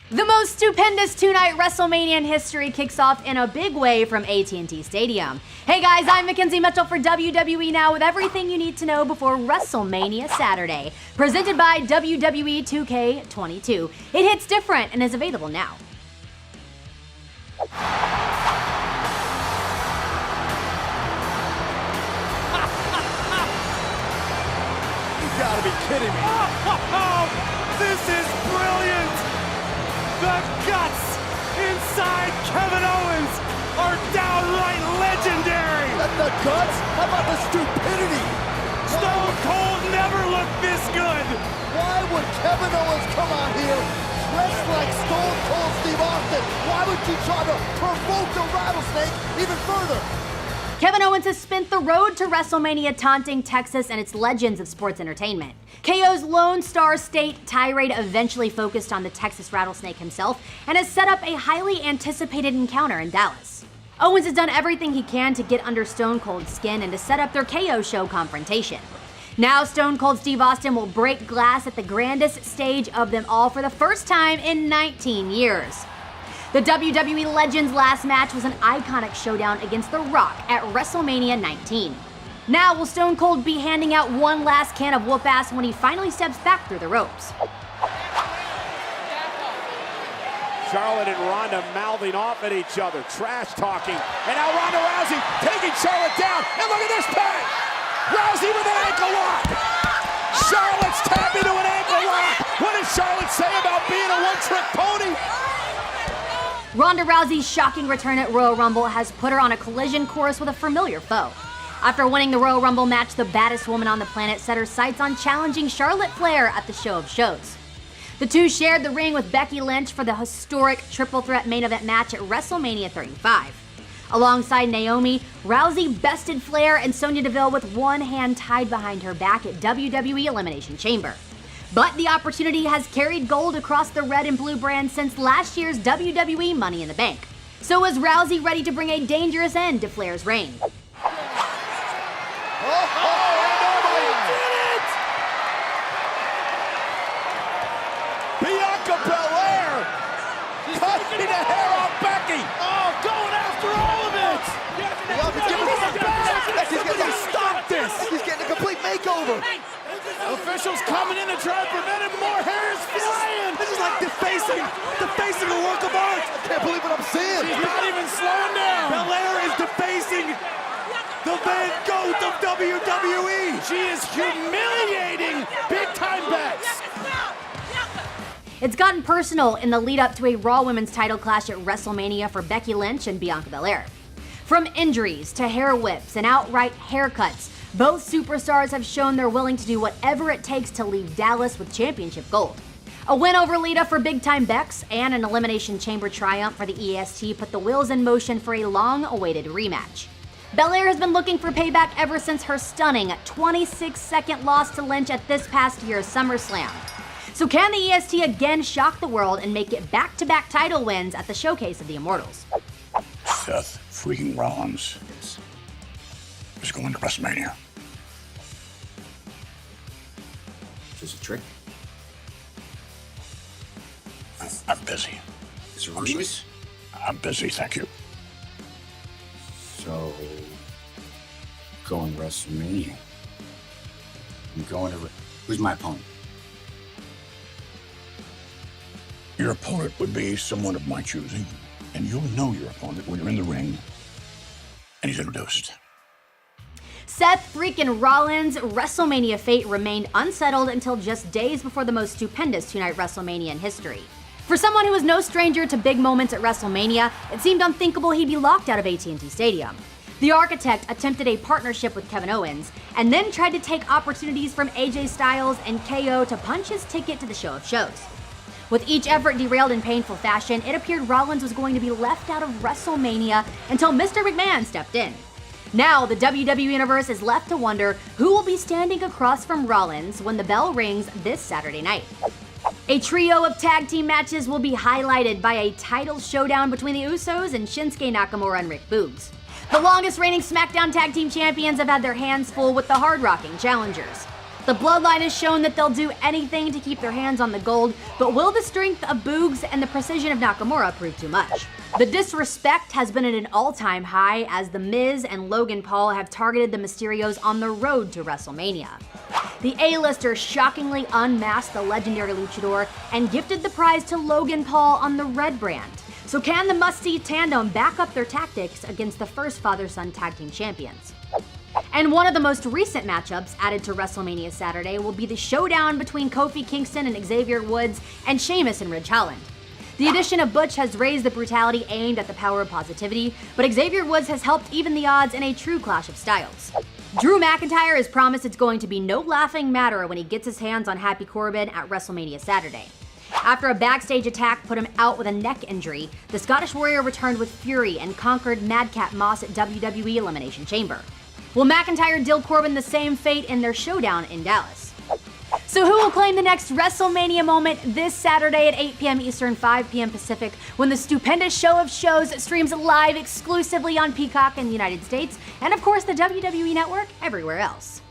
The most stupendous two-night WrestleMania in history kicks off in a big way from AT&T Stadium. Hey guys, I'm Mackenzie Mitchell for WWE Now with everything you need to know before WrestleMania Saturday. Presented by WWE 2K22. It hits different and is available now. You gotta be kidding me. This is brilliant! The guts inside Kevin Owens are downright legendary! The guts? How about the stupidity? Stone Cold never looked this good! Why would Kevin Owens come out here dressed like Stone Cold Steve Austin? Why would you try to provoke the rattlesnake even further? Kevin Owens has spent the road to WrestleMania taunting Texas and its legends of sports entertainment. KO's Lone Star State tirade eventually focused on the Texas Rattlesnake himself and has set up a highly anticipated encounter in Dallas. Owens has done everything he can to get under Stone Cold's skin and to set up their KO show confrontation. Now Stone Cold Steve Austin will break glass at the grandest stage of them all for the first time in 19 years. The WWE Legend's last match was an iconic showdown against The Rock at WrestleMania 19. Now will Stone Cold be handing out one last can of whoop-ass when he finally steps back through the ropes? Charlotte and Ronda mouthing off at each other, trash talking, and now Ronda Rousey taking Charlotte down, and look at this peg! Rousey with an ankle lock! Charlotte's tapping to an ankle lock! What did Charlotte say about being a one-trick pony? Ronda Rousey's shocking return at Royal Rumble has put her on a collision course with a familiar foe. After winning the Royal Rumble match, the baddest woman on the planet set her sights on challenging Charlotte Flair at the Show of Shows. The two shared the ring with Becky Lynch for the historic triple threat main event match at WrestleMania 35. Alongside Naomi, Rousey bested Flair and Sonya Deville with one hand tied behind her back at WWE Elimination Chamber. But the opportunity has carried gold across the red and blue brand since last year's WWE Money in the Bank. So is Rousey ready to bring a dangerous end to Flair's reign? Bianca Belair cutting the hair off Becky. Oh, going after all of it. Becky's getting Stop this. Becky's getting a complete makeover. Officials coming in to try to prevent it. More hair is flying. This is like defacing a work of art. I can't believe what I'm seeing. She's not even slowing down. Belair is defacing the Van Gogh of WWE. She is humiliating big-time bets. It's gotten personal in the lead up to a Raw Women's title clash at WrestleMania for Becky Lynch and Bianca Belair. From injuries to hair whips and outright haircuts, both superstars have shown they're willing to do whatever it takes to leave Dallas with championship gold. A win over Lita for Big Time Bex and an Elimination Chamber triumph for the EST put the wheels in motion for a long-awaited rematch. Belair has been looking for payback ever since her stunning 26-second loss to Lynch at this past year's SummerSlam. So can the EST again shock the world and make it back-to-back title wins at the Showcase of the Immortals? Seth freaking Rollins is going to WrestleMania. Is this a trick? I'm busy. Is it Rosas? I'm busy, thank you. So, going to WrestleMania. I'm going to... Who's my opponent? Your opponent would be someone of my choosing, and you'll know your opponent when you're in the ring and he's introduced. Seth freaking Rollins' WrestleMania fate remained unsettled until just days before the most stupendous two-night WrestleMania in history. For someone who was no stranger to big moments at WrestleMania, it seemed unthinkable he'd be locked out of AT&T Stadium. The Architect attempted a partnership with Kevin Owens, and then tried to take opportunities from AJ Styles and KO to punch his ticket to the Show of Shows. With each effort derailed in painful fashion, it appeared Rollins was going to be left out of WrestleMania until Mr. McMahon stepped in. Now, the WWE Universe is left to wonder who will be standing across from Rollins when the bell rings this Saturday night. A trio of tag team matches will be highlighted by a title showdown between the Usos and Shinsuke Nakamura and Rick Boogs. The longest reigning SmackDown Tag Team Champions have had their hands full with the hard-rocking challengers. The Bloodline has shown that they'll do anything to keep their hands on the gold, but will the strength of Boogs and the precision of Nakamura prove too much? The disrespect has been at an all-time high as The Miz and Logan Paul have targeted the Mysterios on the road to WrestleMania. The A-listers shockingly unmasked the legendary luchador and gifted the prize to Logan Paul on the red brand. So can the must-see tandem back up their tactics against the first father-son tag team champions? And one of the most recent matchups added to WrestleMania Saturday will be the showdown between Kofi Kingston and Xavier Woods and Sheamus and Ridge Holland. The addition of Butch has raised the brutality aimed at the power of positivity, but Xavier Woods has helped even the odds in a true clash of styles. Drew McIntyre has promised it's going to be no laughing matter when he gets his hands on Happy Corbin at WrestleMania Saturday. After a backstage attack put him out with a neck injury, the Scottish Warrior returned with fury and conquered Madcap Moss at WWE Elimination Chamber. Will McIntyre deal Corbin the same fate in their showdown in Dallas? So who will claim the next WrestleMania moment this Saturday at 8 p.m. Eastern, 5 p.m. Pacific, when the stupendous show of shows streams live exclusively on Peacock in the United States, and of course the WWE Network everywhere else?